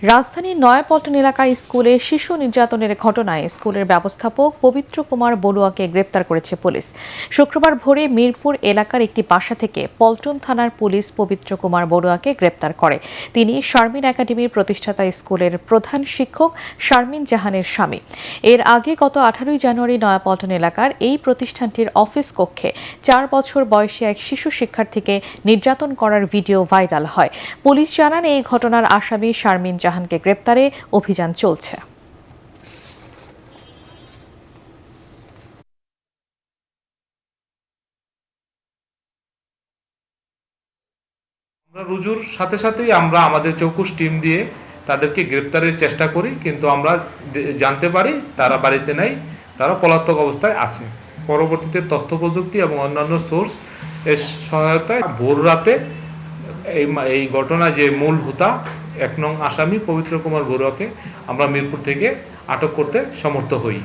রাজধানীর নয়াপল্টন এলাকায় স্কুলে শিশু নির্যাতনের ঘটনায় স্কুলের ব্যবস্থাপক পবিত্র কুমার বড়ুয়াকে গ্রেপ্তার করেছে পুলিশ। শুক্রবার ভোরে মিরপুর এলাকার একটি বাসা থেকে পল্টন থানার পুলিশ পবিত্র কুমার বড়ুয়াকে গ্রেপ্তার করে। তিনি শারমিন একাডেমির প্রতিষ্ঠাতা স্কুলের প্রধান শিক্ষক শারমিন জাহানের স্বামী। এর আগে গত 18 জানুয়ারি নয়াপল্টন এলাকার এই প্রতিষ্ঠানটির অফিস কক্ষে 4 বছর বয়সী এক শিশু শিক্ষার্থীকে নির্যাতন করার ভিডিও ভাইরাল হয়। পুলিশ জানান, এই ঘটনার আসামি শারমিন জাহানকে গ্রেপ্তারে অভিযান চলছে। রুজুর সাথে সাথেই আমরা আমাদের চৌকুশ টিম দিয়ে তাদেরকে গ্রেপ্তারের চেষ্টা করি, কিন্তু আমরা জানতে পারি তারা বাড়িতে নেই, তারা পলাতক অবস্থায় আছে। পরবর্তীতে তথ্য প্রযুক্তি এবং অন্যান্য সোর্স এর সহায়তায় ভোর রাতে এই ঘটনা যে মূল হোতা 1 নং আসামি পবিত্র কুমার বড়ুয়াকে আমরা মিরপুর থেকে আটক করতে সমর্থ হই।